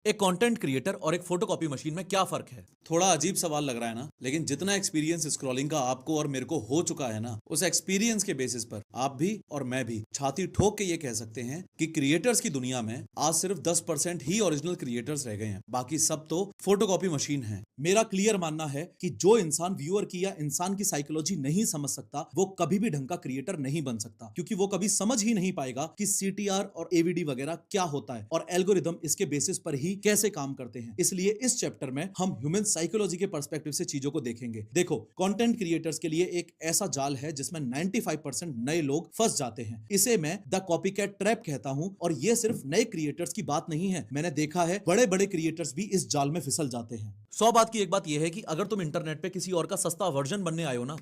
एक content creator और एक फोटोकॉपी मशीन में क्या फर्क है? थोड़ा अजीब सवाल लग रहा है ना, लेकिन जितना एक्सपीरियंस स्क्रॉलिंग का आपको और मेरे को हो चुका है ना, उस एक्सपीरियंस के बेसिस पर आप भी और मैं भी छाती ठोक के ये कह सकते हैं कि क्रिएटर्स की दुनिया में आज सिर्फ 10% ही ओरिजिनल क्रिएटर्स रह गए हैं, बाकी सब तो फोटोकॉपी मशीन है। मेरा क्लियर मानना है कि जो इंसान व्यूअर की या इंसान की साइकोलॉजी नहीं समझ सकता वो कभी भी ढंग का क्रिएटर नहीं बन सकता, क्योंकि वो कभी समझ ही नहीं पाएगा कि सीटीआर और एवीडी वगैरह क्या होता है और एल्गोरिदम इसके बेसिस पर ही कैसे काम करते हैं। इसलिए इस चैप्टर में हम ह्यूमन साइकोलॉजी के पर्सपेक्टिव से चीजों को देखेंगे। देखो, कंटेंट क्रिएटर्स के लिए एक ऐसा जाल है जिसमें 95% नए लोग फंस जाते हैं। इसे मैं द कॉपीकैट ट्रैप कहता हूं, और ये सिर्फ नए क्रिएटर्स की बात नहीं है। मैंने देखा है बड़े बड़े क्रिएटर्स भी इस जाल में फिसल जाते हैं। 100 बात की एक बात यह है कि अगर तुम इंटरनेट पे किसी और का सस्ता वर्जन बनने आए हो ना,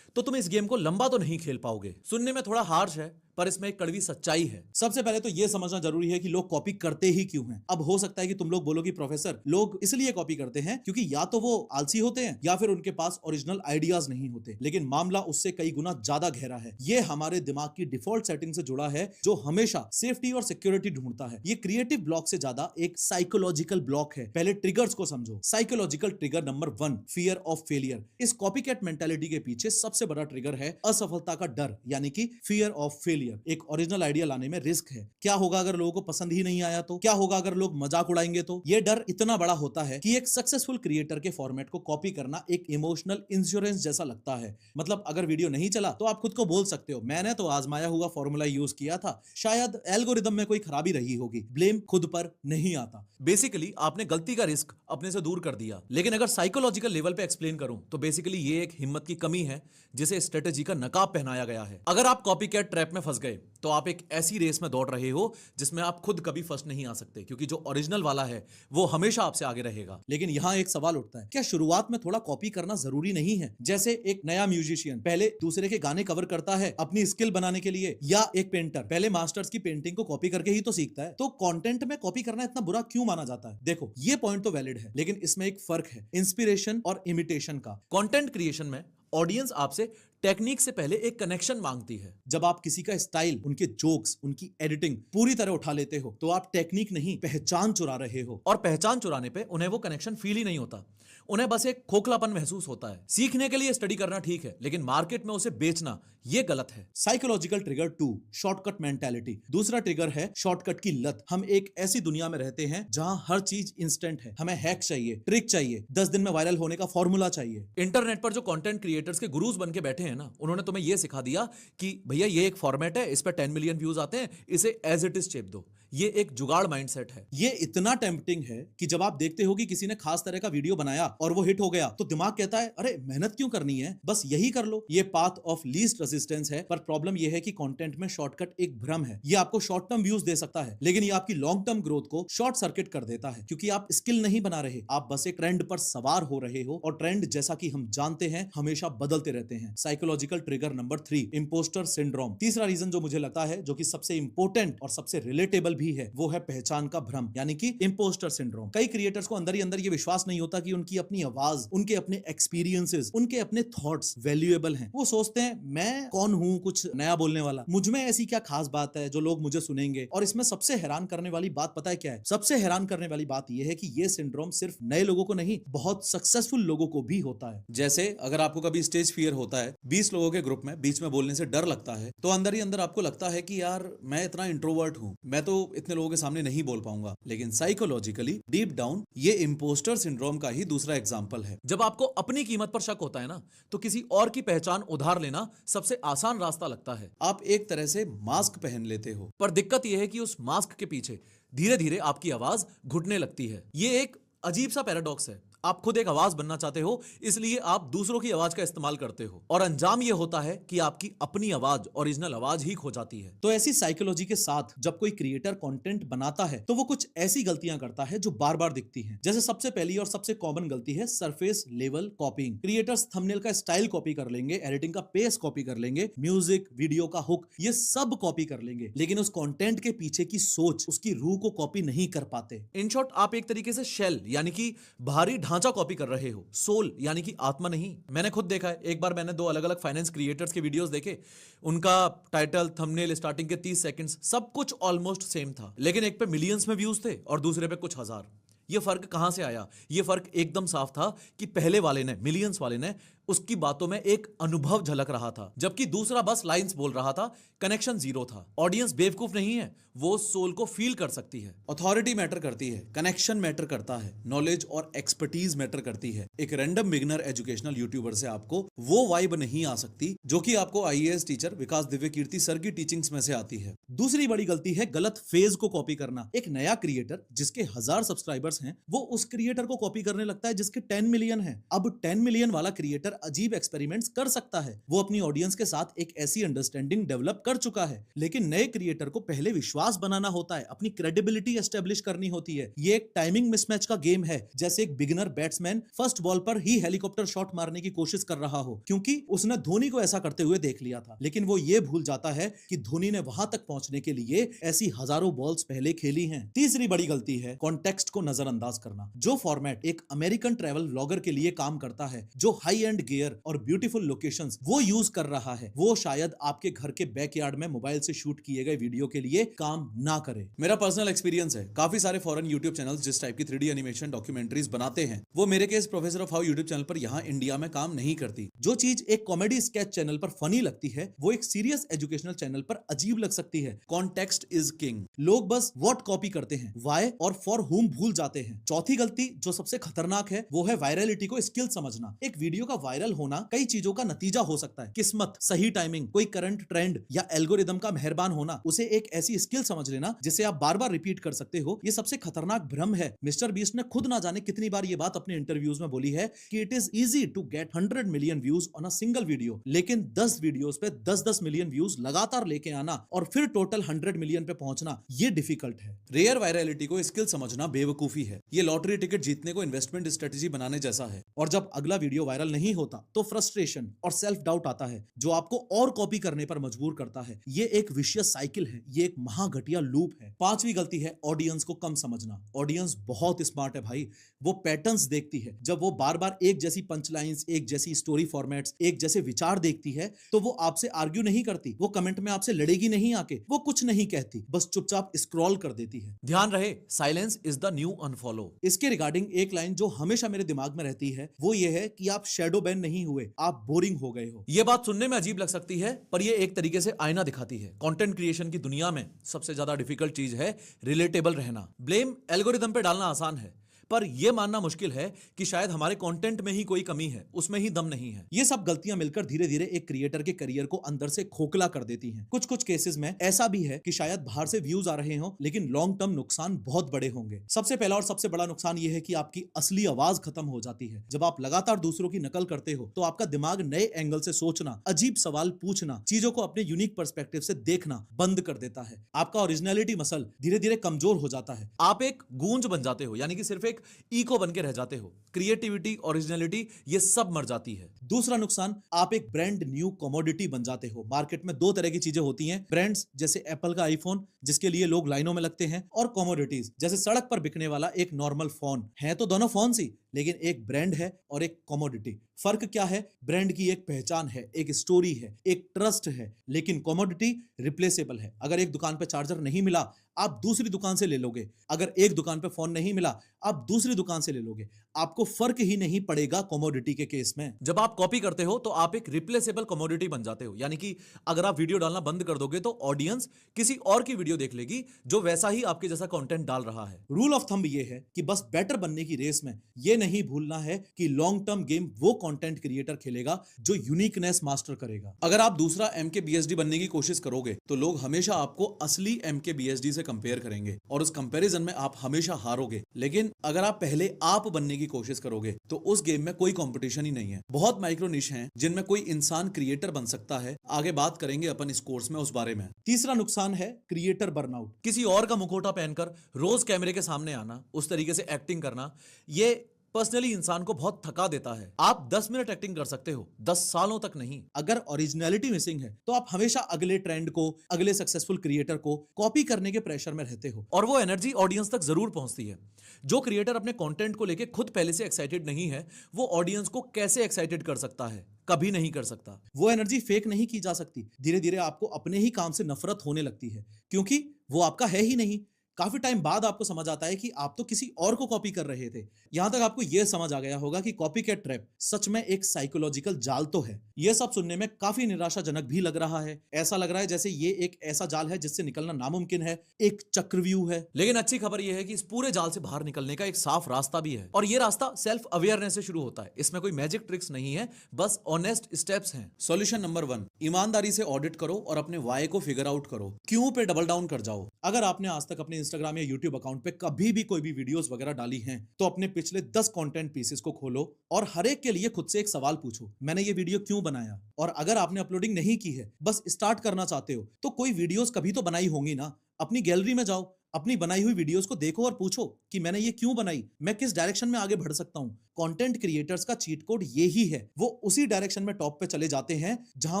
तो तुम इस गेम को लंबा तो नहीं खेल पाओगे। सुनने में थोड़ा हार्श है, पर इसमें एक कड़वी सच्चाई है। सबसे पहले तो यह समझना जरूरी है कि लोग कॉपी करते ही क्यों हैं। अब हो सकता है कि तुम लोग बोलो कि प्रोफेसर, लोग इसलिए कॉपी करते हैं क्योंकि या तो वो आलसी होते हैं या फिर उनके पास ओरिजिनल आइडियाज नहीं होते। लेकिन मामला उससे कई गुना ज्यादा गहरा है। ये हमारे दिमाग की डिफॉल्ट सेटिंग से जुड़ा है, जो हमेशा सेफ्टी और सिक्योरिटी ढूंढता है। ये क्रिएटिव ब्लॉक से ज्यादा एक साइकोलॉजिकल ब्लॉक है। पहले ट्रिगर्स को समझो। Psychological trigger number 1, fear of failure. इस कॉपीकैट मेंटालिटी के पीछे सबसे बड़ा ट्रिगर है असफलता का डर, यानी कि फियर ऑफ फेलियर। एक ओरिजिनल आइडिया लाने में रिस्क है। क्या होगा अगर लोगों को पसंद ही नहीं आया तो? क्या होगा अगर लोग मजाक उड़ाएंगे तो? यह डर इतना बड़ा होता है कि एक सक्सेसफुल क्रिएटर के फॉर्मेट को कॉपी करना एक इमोशनल इंश्योरेंस जैसा लगता है। मतलब अगर वीडियो नहीं चला तो आप खुद को बोल सकते हो, मैंने तो आजमाया हुआ फॉर्मूला यूज किया था, शायद एल्गोरिदम में कोई खराबी रही होगी। ब्लेम खुद पर नहीं आता। बेसिकली आपने गलती का रिस्क अपने से दूर कर दिया। लेकिन अगर साइकोलॉजिकल लेवल पे एक्सप्लेन करूं तो बेसिकली ये एक हिम्मत की कमी है जिसे स्ट्रेटेजी का नकाब पहनाया गया है। अगर आप कॉपीकैट ट्रैप में फंस गए तो आप एक ऐसी रेस में दौड़ रहे हो जिसमें आप खुद कभी फर्स्ट नहीं आ सकते, क्योंकि जो ओरिजिनल वाला है वो हमेशा आपसे आगे रहेगा। लेकिन यहाँ एक सवाल उठता है, क्या शुरुआत में थोड़ा कॉपी करना जरूरी नहीं है? जैसे एक नया म्यूजिशियन पहले दूसरे के गाने कवर करता है अपनी स्किल बनाने के लिए, या एक पेंटर पहले मास्टर्स की पेंटिंग को कॉपी करके ही तो सीखता है। तो कंटेंट में कॉपी करना इतना बुरा क्यों माना जाता है? देखो, ये पॉइंट तो वैलिड है, लेकिन इसमें एक फर्क है इंस्पिरेशन और इमिटेशन का। कंटेंट क्रिएशन में ऑडियंस आपसे टेक्निक से पहले एक कनेक्शन मांगती है। जब आप किसी का स्टाइल, उनके जोक्स, उनकी एडिटिंग पूरी तरह उठा लेते हो तो आप टेक्निक नहीं, पहचान चुरा रहे हो। और पहचान चुराने पे उन्हें वो कनेक्शन फील ही नहीं होता, उन्हें बस एक खोखलापन महसूस होता है। सीखने के लिए स्टडी करना ठीक है, लेकिन मार्केट में उसे बेचना ये गलत है। Psychological trigger 2, shortcut mentality. दूसरा ट्रिगर है शॉर्टकट की लत। हम एक ऐसी दुनिया में रहते हैं जहां हर चीज इंस्टेंट है। हमें हैक चाहिए, ट्रिक चाहिए, 10 दिन में वायरल होने का फॉर्मूला चाहिए। इंटरनेट पर जो कंटेंट क्रिएटर्स के गुरुज बन के बैठे हैं ना, उन्होंने तुम्हें ये सिखा दिया कि भैया ये एक फॉर्मेट है, इस पर 10 मिलियन व्यूज आते हैं, इसे एज इट इज चेप दो। ये एक जुगाड़ माइंडसेट है। ये इतना टेम्पटिंग है कि जब आप देखते हो कि किसी ने खास तरह का वीडियो बनाया और वो हिट हो गया, तो दिमाग कहता है अरे मेहनत क्यों करनी है, बस यही कर लो। ये पाथ ऑफ लीस्ट रेजिस्टेंस है। पर प्रॉब्लम ये है कि कंटेंट में शॉर्टकट एक भ्रम है। ये आपको शॉर्ट टर्म व्यूज दे सकता है, लेकिन ये आपकी लॉन्ग टर्म ग्रोथ को शॉर्ट सर्किट कर देता है, क्योंकि आप स्किल नहीं बना रहे, आप बस एक ट्रेंड पर सवार हो रहे हो। और ट्रेंड, जैसा कि हम जानते हैं, हमेशा बदलते रहते हैं। Psychological trigger number 3, impostor syndrome. तीसरा रीजन जो मुझे लगता है, जो कि सबसे इंपॉर्टेंट और सबसे रिलेटेबल भी है, वो है पहचान का भ्रम, यानी कि इंपोस्टर सिंड्रोम। कई क्रिएटर्स को अंदर ही अंदर ये विश्वास नहीं होता कि उनकी अपनी आवाज, उनके अपने एक्सपीरियंसेस, उनके अपने थॉट्स वैल्यूएबल हैं। वो सोचते हैं मैं कौन हूं कुछ नया बोलने वाला, मुझ में ऐसी क्या खास बात है जो लोग मुझे सुनेंगे। और इसमें सबसे हैरान करने वाली बात पता है क्या है? सबसे हैरान करने वाली बात यह है कि ये सिंड्रोम सिर्फ नए लोगों को नहीं, बहुत सक्सेसफुल लोगों को भी होता है। जैसे अगर आपको कभी स्टेज फियर होता है, 20 लोगों के ग्रुप में बीच में बोलने से डर लगता है, तो अंदर ही अंदर आपको लगता है कि यार मैं इतना इंट्रोवर्ट हूं, मैं तो इतने लोगों के सामने नहीं बोल पाऊंगा। लेकिन साइकोलॉजिकली डीप डाउन ये इंपोस्टर सिंड्रोम का ही दूसरा एग्जांपल है। जब आपको अपनी कीमत पर शक होता है ना, तो किसी और की पहचान उधार लेना सबसे आसान रास्ता लगता है। आप एक तरह से मास्क पहन लेते हो। पर दिक्कत यह है कि उस मास्क के पीछे धीरे धीरे आपकी आवाज घुटने लगती है। ये एक अजीब सा पैराडॉक्स है। आप खुद एक आवाज बनना चाहते हो, इसलिए आप दूसरों की आवाज का इस्तेमाल करते हो, और अंजाम यह होता है कि आपकी अपनी आवाज, ओरिजिनल आवाज ही खो जाती है। तो ऐसी साइकोलॉजी के साथ जब कोई क्रिएटर कंटेंट बनाता है तो वो कुछ ऐसी गलतियां करता है जो बार बार दिखती हैं। जैसे सबसे पहली और सबसे कॉमन गलती है surface level copying. Creators thumbnail का स्टाइल कॉपी कर लेंगे, एडिटिंग का पेस कॉपी कर लेंगे, म्यूजिक, वीडियो का हुक, ये सब कॉपी कर लेंगे, लेकिन उस कंटेंट के पीछे की सोच, उसकी रूह को कॉपी नहीं कर पाते। इन शॉर्ट, आप एक तरीके से शेल यानी कि बाहरी ढांचा कॉपी कर रहे हो, सोल यानी कि आत्मा नहीं। मैंने खुद देखा है। एक बार मैंने 2 अलग अलग फाइनेंस क्रिएटर्स के वीडियोस देखे, उनका टाइटल, थंबनेल, स्टार्टिंग के 30 सेकंड्स सब कुछ ऑलमोस्ट सेम था, लेकिन एक पे मिलियंस में व्यूज थे और दूसरे पे कुछ हजार। ये फर्क कहां से आया? ये फर्क एकदम साफ था कि पहले वाले ने, मिलियंस वाले ने, उसकी बातों में एक अनुभव झलक रहा था, जबकि दूसरा बस लाइंस बोल रहा था, कनेक्शन जीरो था। ऑडियंस बेवकूफ नहीं है, वो सोल को फील कर सकती है। अथॉरिटी मैटर करती है, कनेक्शन मैटर करता है, नॉलेज और एक्सपर्टीज मैटर करती है। एक रैंडम बिगनर एजुकेशनल यूट्यूबर से आपको वो वाइब नहीं आ सकती जो कि आपको आईएएस टीचर विकास दिव्य कीर्ति सर की टीचिंग्स में से आती है। दूसरी बड़ी गलती है गलत फेज को कॉपी करना। एक नया क्रिएटर जिसके 1000 सब्सक्राइबर्स हैं, वो उस क्रिएटर को कॉपी करने लगता है जिसके 10 मिलियन है। अब 10 मिलियन वाला क्रिएटर अजीब एक्सपेरिमेंट्स कर सकता है, वो अपनी ऑडियंस के साथ एक ऐसी अंडरस्टैंडिंग डेवलप कर चुका है, लेकिन नए क्रिएटर को पहले विश्वास बनाना होता है, अपनी क्रेडिबिलिटी एस्टेब्लिश करनी होती है। ये एक टाइमिंग मिसमैच का गेम है, जैसे एक बिगिनर बैट्समैन फर्स्ट बॉल पर ही हेलीकॉप्टर शॉट मारने की कोशिश कर रहा हो, क्योंकि उसने धोनी को ऐसा करते हुए देख लिया था, लेकिन वो ये भूल जाता है कि धोनी ने वहां तक पहुंचने के लिए ऐसी हजारों बॉल्स पहले खेली हैं। तीसरी बड़ी गलती है कॉन्टेक्स्ट को नजरअंदाज करना। जो फॉर्मेट एक अमेरिकन ट्रैवल व्लॉगर के लिए काम करता है, जो हाई एंड गियर और ब्यूटीफुल लोकेशंस वो यूज कर रहा है, वो शायद आपके घर के बैकयार्ड में मोबाइल से शूट किए गए वीडियो के लिए काम ना करे। मेरा पर्सनल एक्सपीरियंस है, काफी सारे फॉरेन यूट्यूब चैनल्स जिस टाइप की 3D एनिमेशन डॉक्यूमेंट्रीज बनाते हैं, वो मेरे case professor of how YouTube channel पर यहाँ इंडिया में काम नहीं करती। जो चीज एक कॉमेडी स्केच चैनल पर फनी लगती है, वो एक सीरियस एजुकेशनल चैनल पर अजीब लग सकती है। Context is king. लोग बस व्हाट कॉपी करते हैं, व्हाई और फॉर हुम भूल जाते हैं। चौथी गलती जो सबसे खतरनाक है, वो है वायरलिटी को स्किल समझना। एक वीडियो का वायरल होना कई चीजों का नतीजा हो सकता है, किस्मत, सही टाइमिंग, कोई करंट ट्रेंड या एल्गोरिदम का मेहरबान होना। उसे एक ऐसी स्किल समझ लेना जिसे आप बार बार रिपीट कर सकते हो। ये सबसे खतरनाक भ्रम है। मिस्टर बीस्ट ने खुद ना जाने कितनी बार ये बात अपने इंटरव्यूज में बोली है कि it is easy to get 100 million views on a single video, लेकिन 10 वीडियोस पे 10-10 मिलियन व्यूज लगातार लेके आना और फिर टोटल 100 मिलियन पे पहुंचना, ये डिफिकल्ट है। रेयर वायरलिटी को स्किल समझना बेवकूफी है। ये लॉटरी टिकट जीतने को इन्वेस्टमेंट स्ट्रेटेजी बनाने जैसा है। और जब अगला वीडियो वायरल नहीं होता तो फ्रस्ट्रेशन और सेल्फ डाउट आता है, जो आपको और कॉपी करने पर मजबूर करता है। ये एक विशियस साइकिल है, ये एक महाघटिया लूप है। पांचवी गलती है ऑडियंस को कम समझना। ऑडियंस बहुत स्मार्ट है भाई, वो पैटर्न्स देखती है। जब वो बार बार एक जैसी पंचलाइंस, एक जैसी स्टोरी फॉर्मेट्स, एक जैसे विचार देखती है, तो वो आपसे आर्ग्यू नहीं करती, वो कमेंट में आपसे लड़ेगी नहीं आके, वो कुछ नहीं कहती, बस चुपचाप स्क्रॉल कर देती है। ध्यान रहे, silence is the new unfollow. इसके रिगार्डिंग एक लाइन जो हमेशा मेरे दिमाग में रहती है, वो ये है कि आप शैडो बैन नहीं हुए, आप बोरिंग हो गए हो। ये बात सुनने में अजीब लग सकती है, पर ये एक तरीके से आईना दिखाती है। कंटेंट क्रिएशन की दुनिया में सबसे ज्यादा डिफिकल्ट चीज है रिलेटेबल रहना। ब्लेम एल्गोरिदम पे डालना आसान है, पर यह मानना मुश्किल है कि शायद हमारे कंटेंट में ही कोई कमी है, उसमें ही दम नहीं है। ये सब गलतियां मिलकर धीरे धीरे एक क्रिएटर के करियर को अंदर से खोखला कर देती हैं। कुछ कुछ केसेस में ऐसा भी है कि शायद बाहर से व्यूज आ रहे हो, लेकिन लॉन्ग टर्म नुकसान बहुत बड़े होंगे। सबसे पहला और सबसे बड़ा नुकसान यह है कि आपकी असली आवाज खत्म हो जाती है। जब आप लगातार दूसरों की नकल करते हो, तो आपका दिमाग नए एंगल से सोचना, अजीब सवाल पूछना, चीजों को अपने यूनिक पर्सपेक्टिव से देखना बंद कर देता है। आपका ओरिजिनलिटी मसल धीरे धीरे कमजोर हो जाता है। आप एक गूंज बन जाते हो, यानी कि सिर्फ एक इको बन के रह जाते हो। क्रिएटिविटी, ओरिजिनलिटी, ये सब मर जाती है। दूसरा नुकसान, आप एक ब्रांड न्यू कमोडिटी बन जाते हो। मार्केट में दो तरह की चीजें होती हैं, ब्रांड्स जैसे एप्पल का आईफोन जिसके लिए लोग लाइनों में लगते हैं, और कमोडिटीज जैसे सड़क पर बिकने वाला एक नॉर्मल फोन। है तो दोनों फोन सी, लेकिन एक ब्रांड है और एक कमोडिटी। फर्क क्या है? ब्रांड की एक पहचान है, एक स्टोरी है, एक ट्रस्ट है, लेकिन कमोडिटी रिप्लेसेबल है। अगर एक दुकान पे चार्जर नहीं मिला, आप दूसरी दुकान से ले लोगे। अगर एक दुकान पे फोन नहीं मिला, आप दूसरी दुकान से ले लोगे। आपको फर्क ही नहीं पड़ेगा कमोडिटी के केस में। जब आप कॉपी करते हो तो आप एक रिप्लेसेबल कमोडिटी बन जाते हो, यानी कि अगर आप वीडियो डालना बंद कर दोगे तो ऑडियंस किसी और की वीडियो देख लेगी जो वैसा ही आपके जैसा कंटेंट डाल रहा है। रूल ऑफ थंब ये है कि बस बेटर बनने की रेस में ये नहीं भूलना है कि लॉन्ग टर्म गेम वो कंटेंट क्रिएटर खेलेगा जो यूनिकनेस मास्टर करेगा। अगर आप दूसरा MKBHD बनने की कोशिश करोगे तो लोग हमेशा आपको असली MKBHD से कंपेयर करेंगे और उस कंपैरिजन में आप हमेशा हारोगे। लेकिन अगर आप पहले आप बनने की कोशिश करोगे तो उस गेम में कोई कंपटीशन ही नहीं है। बहुत माइक्रो निश हैं जिनमें कोई इंसान क्रिएटर बन सकता है। आगे बात करेंगे अपन इस कोर्स में उस बारे में। तीसरा नुकसान है क्रिएटर बर्नआउट। किसी और का मुखौटा पहनकर रोज कैमरे के सामने आना, उस तरीके से एक्टिंग करना, ये पर्सनली इंसान को बहुत थका देता है। आप 10 मिनट एक्टिंग कर सकते हो, 10 सालों तक नहीं। अगर ओरिजिनलिटी मिसिंग है तो आप हमेशा अगले ट्रेंड को, अगले सक्सेसफुल क्रिएटर को कॉपी करने के प्रेशर में रहते हो, और वो एनर्जी ऑडियंस तक जरूर पहुंचती है। जो क्रिएटर अपने कंटेंट को लेके खुद पहले से एक्साइटेड नहीं है, वो ऑडियंस को कैसे एक्साइटेड कर सकता है? कभी नहीं कर सकता। वो एनर्जी फेक नहीं की जा सकती। धीरे धीरे आपको अपने ही काम से नफरत होने लगती है, क्योंकि वो आपका है ही नहीं। काफी टाइम बाद आपको समझ आता है कि आप तो किसी और को कॉपी कर रहे थे। यहां तक आपको यह समझ आ गया होगा कि कॉपी कैट ट्रैप सच में एक साइकोलॉजिकल जाल तो है। यह सब सुनने में काफी निराशाजनक भी लग रहा है। ऐसा लग रहा है जैसे ये एक ऐसा जाल है जिससे निकलना नामुमकिन है, एक चक्रव्यूह है। लेकिन अच्छी खबर यह है कि इस पूरे जाल से बाहर निकलने का एक साफ रास्ता भी है, और ये रास्ता सेल्फ अवेयरनेस से शुरू होता है। इसमें कोई मैजिक ट्रिक्स नहीं है, बस ऑनेस्ट स्टेप्स हैं। सॉल्यूशन नंबर 1, ईमानदारी से ऑडिट करो और अपने वाई को फिगर आउट करो। क्यों पे डबल डाउन कर जाओ। अगर आपने आज तक अपने इंस्टाग्राम या यूट्यूब अकाउंट पे कभी भी कोई भी वीडियोस वगैरह डाली हैं, तो अपने पिछले 10 कंटेंट पीसेस को खोलो और हर एक के लिए खुद से एक सवाल पूछो, मैंने ये वीडियो क्यों बनाया। और अगर आपने अपलोडिंग नहीं की है, बस स्टार्ट करना चाहते हो, तो कोई वीडियोस कभी तो बनाई होंगी ना। अपनी गैलरी में जाओ, अपनी बनाई हुई वीडियोस को देखो और पूछो कि मैंने ये क्यों बनाई, मैं किस डायरेक्शन में आगे बढ़ सकता हूं। कंटेंट क्रिएटर्स का चीट कोड ये ही है, वो उसी डायरेक्शन में टॉप पे चले जाते हैं जहां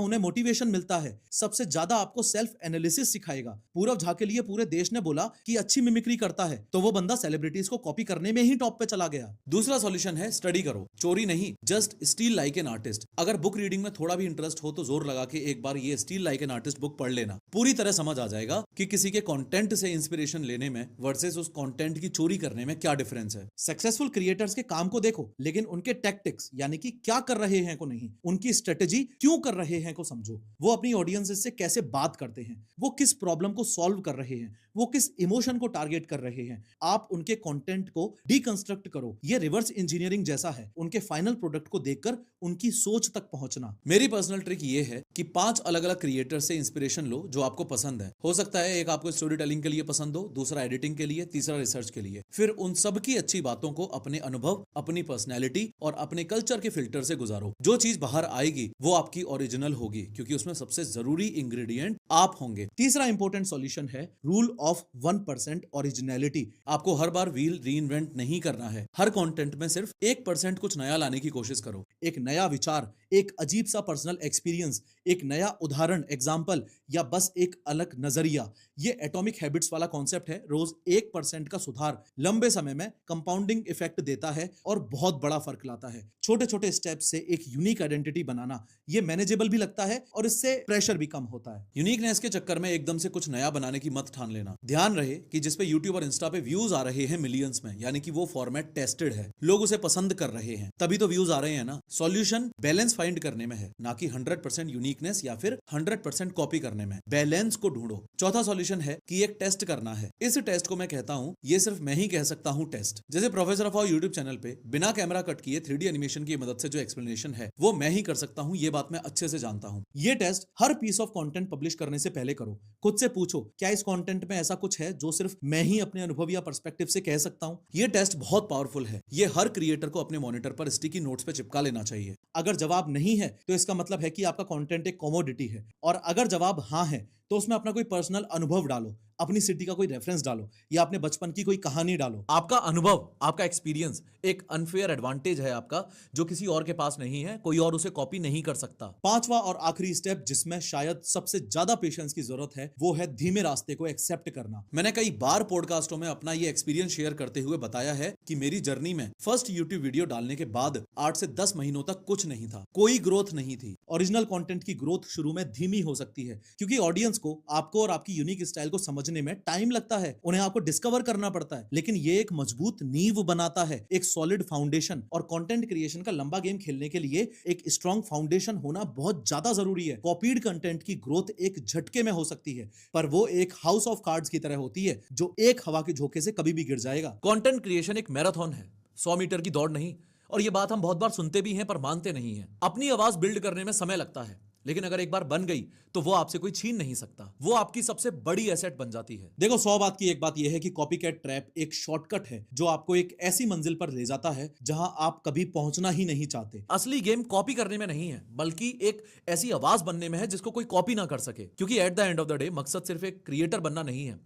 उन्हें मोटिवेशन मिलता है। सबसे ज्यादा आपको सेल्फ एनालिसिस सिखाएगा। पूरव झा के लिए पूरे देश ने बोला कि अच्छी मिमिक्री करता है, तो वो बंदा सेलिब्रिटीज को कॉपी करने में ही टॉप पे चला गया। दूसरा सॉल्यूशन है स्टडी करो, चोरी नहीं, just steel like an artist. अगर बुक रीडिंग में थोड़ा भी इंटरेस्ट हो तो जोर लगा के एक बार ये steel like an artist book पढ़ लेना। पूरी तरह समझ आ जाएगा कि किसी के कंटेंट से इंस्पिरेशन लेने में वर्सेस उस कंटेंट की चोरी करने में क्या डिफरेंस है। सक्सेसफुल क्रिएटर्स के काम को देखो, लेकिन उनके टैक्टिक्स यानी कि क्या कर रहे हैं को नहीं, उनकी स्ट्रेटेजी क्यों कर रहे हैं को समझो। वो अपनी ऑडियंसेस से कैसे बात करते हैं, वो किस प्रॉब्लम को सॉल्व कर रहे हैं, वो किस इमोशन को टारगेट कर रहे हैं। आप उनके कंटेंट को डीकंस्ट्रक्ट करो। ये रिवर्स इंजीनियरिंग जैसा है, उनके फाइनल प्रोडक्ट को देखकर उनकी सोच तक पहुंचना। मेरी पर्सनल ट्रिक ये है कि 5 अलग अलग क्रिएटर से इंस्पिरेशन लो जो आपको पसंद है। हो सकता है एक आपको स्टोरी टेलिंग के लिए पसंद हो, दूसरा एडिटिंग के लिए, तीसरा रिसर्च के लिए। फिर उन सब की अच्छी बातों को अपने अनुभव, अपनी पर्सनैलिटी और अपने कल्चर के फिल्टर से गुजारो। जो चीज बाहर आएगी वो आपकी ओरिजिनल होगी, क्योंकि उसमें सबसे जरूरी इंग्रेडिएंट आप होंगे। तीसरा इंपॉर्टेंट सॉल्यूशन है रूल ऑफ 1% ओरिजिनलिटी। आपको हर बार व्हील रीइन्वेंट नहीं करना है। हर कंटेंट में सिर्फ 1% कुछ नया लाने की कोशिश करो। एक नया विचार, एक अजीब सा पर्सनल एक्सपीरियंस, एक नया उदाहरण एग्जाम्पल, या बस एक अलग नजरिया। ये एटॉमिक हैबिट्स वाला कॉन्सेप्ट है। रोज 1% का सुधार लंबे समय में कंपाउंडिंग इफेक्ट देता है और बहुत बड़ा फर्क लाता है। छोटे छोटे स्टेप से एक यूनिक आइडेंटिटी बनाना, ये मैनेजेबल भी लगता है और इससे प्रेशर भी कम होता है। यूनिकनेस के चक्कर में एकदम से कुछ नया बनाने की मत ठान लेना। ध्यान रहे कि जिस पे यूट्यूब और इंस्टा पे व्यूज आ रहे हैं मिलियंस में, यानी कि वो फॉर्मेट टेस्टेड है, लोग उसे पसंद कर रहे हैं, तभी तो व्यूज आ रहे हैं ना। सॉल्यूशन बैलेंस फाइंड करने में है, ना कि 100% यूनिकनेस या फिर 100% कॉपी करने में। बैलेंस को ढूंढो। चौथा सॉल्यूशन है कि एक टेस्ट करना है। इस टेस्ट को मैं कहता हूं, ये सिर्फ मैं ही कह सकता हूं टेस्ट। जैसे प्रोफेसर ऑफ यूट्यूब चैनल पे बिना कैमरा कट किए 3D एनिमेशन की मदद से जो एक्सप्लेनेशन है वो मैं ही कर सकता हूं, ये बात मैं अच्छे से जानता हूं। ये टेस्ट हर पीस ऑफ कंटेंट पब्लिश करने से पहले करो। खुद से पूछो, क्या इस कंटेंट में ऐसा कुछ है जो सिर्फ मैं ही अपने अनुभव या पर्सपेक्टिव से कह सकता हूं। ये टेस्ट बहुत पावरफुल है। ये हर क्रिएटर को अपने मॉनिटर पर स्टिकी नोट्स पे चिपका लेना चाहिए। अगर जवाब नहीं है तो इसका मतलब है कि आपका कंटेंट एक कमोडिटी है, और अगर जवाब हाँ है तो उसमें अपना कोई पर्सनल अनुभव डालो, अपनी सिटी का कोई रेफरेंस डालो या अपने बचपन की कोई कहानी डालो। आपका अनुभव, आपका एक्सपीरियंस एक अनफेयर एडवांटेज है आपका, जो किसी और के पास नहीं है। कोई और उसे कॉपी नहीं कर सकता। पांचवा और आखिरी स्टेप, जिसमें शायद सबसे ज्यादा पेशेंस की जरूरत है, वो है धीमे रास्ते को एक्सेप्ट करना। मैंने कई बार पॉडकास्टों में अपना ये एक्सपीरियंस शेयर करते हुए बताया है कि मेरी जर्नी में फर्स्ट यूट्यूब वीडियो डालने के बाद 8 से 10 महीनों तक कुछ नहीं था, कोई ग्रोथ नहीं थी। ओरिजिनल कंटेंट की ग्रोथ शुरू में धीमी हो सकती है, क्योंकि ऑडियंस को आपको और आपकी यूनिक स्टाइल को समझने में टाइम लगता है। उन्हें आपको डिस्कवर करना पड़ता है, लेकिन ये एक मजबूत नींव बनाता है, एक सॉलिड फाउंडेशन। और कंटेंट क्रिएशन का लंबा गेम खेलने के लिए एक स्ट्रॉन्ग फाउंडेशन होना बहुत ज्यादा जरूरी है। कॉपीड कंटेंट की ग्रोथ एक झटके में हो सकती है, पर वो एक हाउस ऑफ कार्ड्स की तरह होती है जो एक हवा के झोंके से कभी भी गिर जाएगा। कंटेंट क्रिएशन एक मैराथन है, 100 मीटर की दौड़ नहीं। और ये बात हम बहुत बार सुनते भी हैं पर मानते नहीं हैं। अपनी आवाज बिल्ड करने में समय लगता है, लेकिन अगर एक बार बन गई तो वो आपसे कोई छीन नहीं सकता। वो आपकी सबसे बड़ी एसेट बन जाती है। देखो, 100 बात की एक बात यह है कि कॉपीकैट ट्रैप एक शॉर्टकट है जो आपको एक ऐसी मंजिल पर ले जाता है जहां आप कभी पहुंचना ही नहीं चाहते। असली गेम कॉपी करने में नहीं है, बल्कि एक ऐसी आवाज बनने में है जिसको कोई कॉपी ना कर सके। क्योंकि at the end of the day मकसद सिर्फ एक क्रिएटर बनना नहीं है,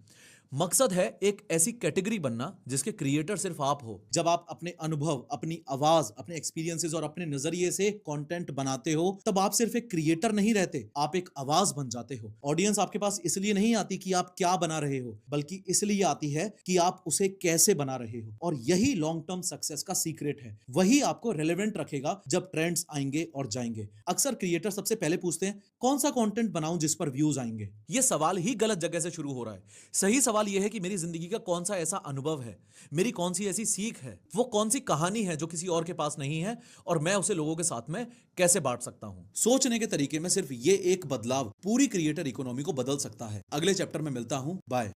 मकसद है एक ऐसी कैटेगरी बनना जिसके क्रिएटर सिर्फ आप हो। जब आप अपने अनुभव, अपनी आवाज, अपने एक्सपीरियंसेस और अपने नजरिए से कंटेंट बनाते हो, तब आप सिर्फ एक क्रिएटर नहीं रहते, आप एक आवाज बन जाते हो। ऑडियंस आपके पास इसलिए नहीं आती कि आप क्या बना रहे हो, बल्कि इसलिए आती है कि आप उसे कैसे बना रहे हो। और यही लॉन्ग टर्म सक्सेस का सीक्रेट है। वही आपको रेलेवेंट रखेगा जब ट्रेंड्स आएंगे और जाएंगे। अक्सर क्रिएटर सबसे पहले पूछते हैं, कौन सा कंटेंट बनाऊं जिस पर व्यूज आएंगे। यह सवाल ही गलत जगह से शुरू हो रहा है। सही सवाल सवाल यह है कि मेरी जिंदगी का कौन सा ऐसा अनुभव है, मेरी कौन सी ऐसी सीख है, वो कौन सी कहानी है जो किसी और के पास नहीं है, और मैं उसे लोगों के साथ में कैसे बांट सकता हूं। सोचने के तरीके में सिर्फ ये एक बदलाव पूरी क्रिएटर इकोनॉमी को बदल सकता है। अगले चैप्टर में मिलता हूं, बाय।